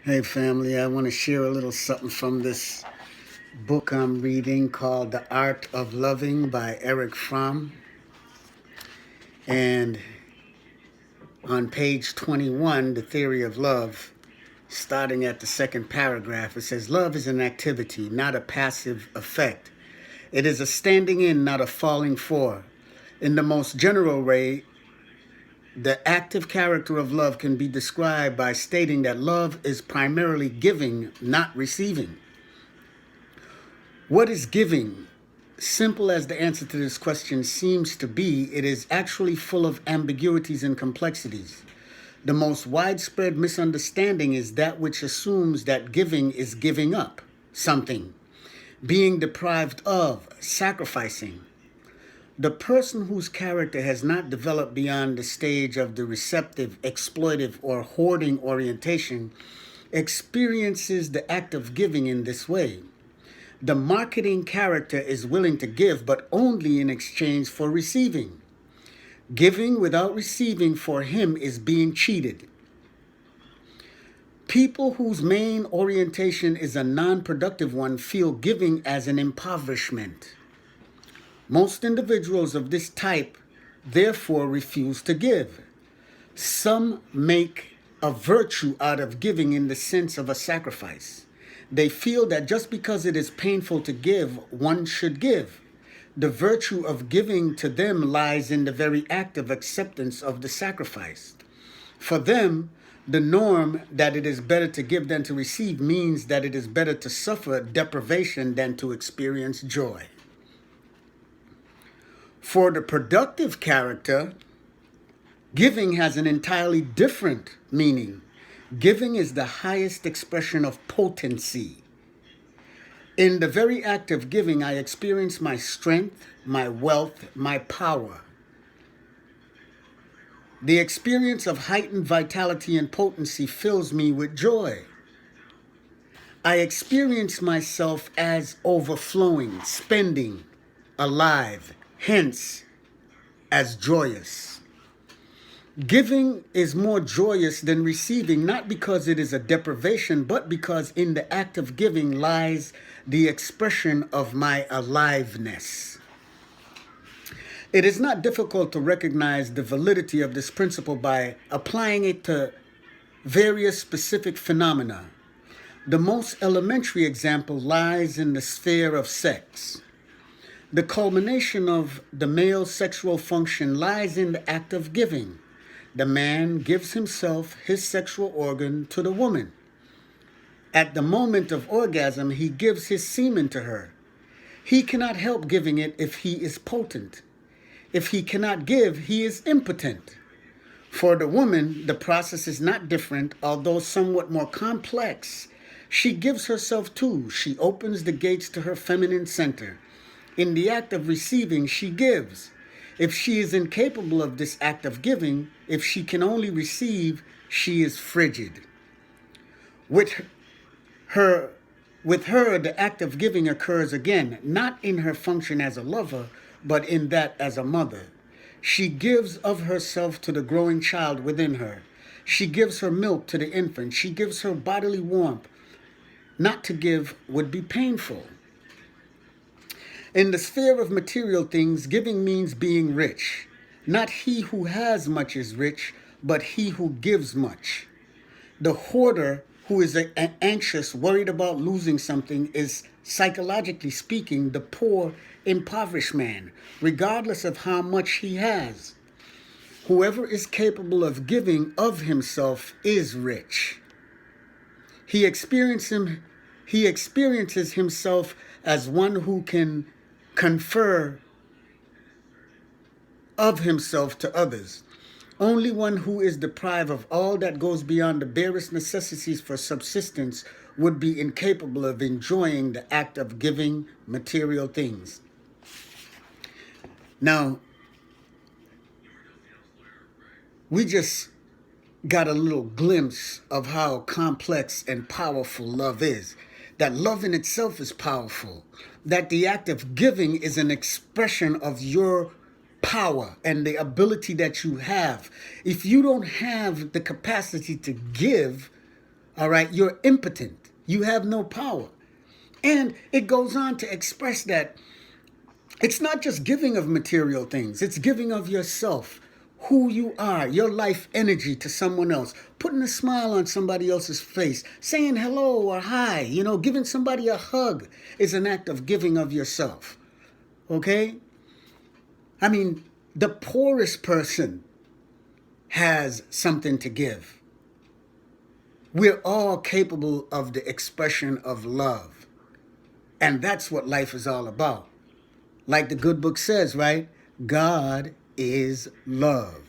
Hey family, I want to share a little something from this book I'm reading called The Art of Loving by Erich Fromm. And on page 21, The Theory of Love, starting at the second paragraph, it says, "Love is an activity, not a passive effect. It is a standing in, not a falling for. In the most general way, the active character of love can be described by stating that love is primarily giving, not receiving. What is giving? Simple as the answer to this question seems to be, it is actually full of ambiguities and complexities. The most widespread misunderstanding is that which assumes that giving is giving up something, being deprived of, sacrificing. The person whose character has not developed beyond the stage of the receptive, exploitive, or hoarding orientation experiences the act of giving in this way. The marketing character is willing to give, but only in exchange for receiving. Giving without receiving for him is being cheated. People whose main orientation is a non-productive one feel giving as an impoverishment. Most individuals of this type therefore refuse to give. Some make a virtue out of giving in the sense of a sacrifice. They feel that just because it is painful to give, one should give. The virtue of giving to them lies in the very act of acceptance of the sacrifice. For them, the norm that it is better to give than to receive means that it is better to suffer deprivation than to experience joy. For the productive character, giving has an entirely different meaning. Giving is the highest expression of potency. In the very act of giving, I experience my strength, my wealth, my power. The experience of heightened vitality and potency fills me with joy. I experience myself as overflowing, spending, alive, hence as joyous. Giving is more joyous than receiving, not because it is a deprivation, but because in the act of giving lies the expression of my aliveness. It is not difficult to recognize the validity of this principle by applying it to various specific phenomena. The most elementary example lies in the sphere of sex. The culmination of the male sexual function lies in the act of giving. The man gives himself, his sexual organ, to the woman. At the moment of orgasm, he gives his semen to her. He cannot help giving it if he is potent. If he cannot give, he is impotent. For the woman, the process is not different, although somewhat more complex. She gives herself too. She opens the gates to her feminine center. In the act of receiving, she gives. If she is incapable of this act of giving, if she can only receive, she is frigid. With her, the act of giving occurs again, not in her function as a lover, but in that as a mother. She gives of herself to the growing child within her. She gives her milk to the infant. She gives her bodily warmth. Not to give would be painful. In the sphere of material things, giving means being rich. Not he who has much is rich, but he who gives much. The hoarder who is anxious, worried about losing something, is, psychologically speaking, the poor, impoverished man, regardless of how much he has. Whoever is capable of giving of himself is rich. He experiences himself as one who can confer of himself to others. Only one who is deprived of all that goes beyond the barest necessities for subsistence would be incapable of enjoying the act of giving material things. Now, we just got a little glimpse of how complex and powerful love is. That love in itself is powerful. That the act of giving is an expression of your power and the ability that you have. If you don't have the capacity to give, All right, you're impotent. You have no power. And it goes on to express that it's not just giving of material things, it's giving of yourself, who you are, your life energy to someone else, putting a smile on somebody else's face, saying hello or hi, giving somebody a hug is an act of giving of yourself. Okay? I mean, the poorest person has something to give. We're all capable of the expression of love. And that's what life is all about. Like the good book says, right? God is love.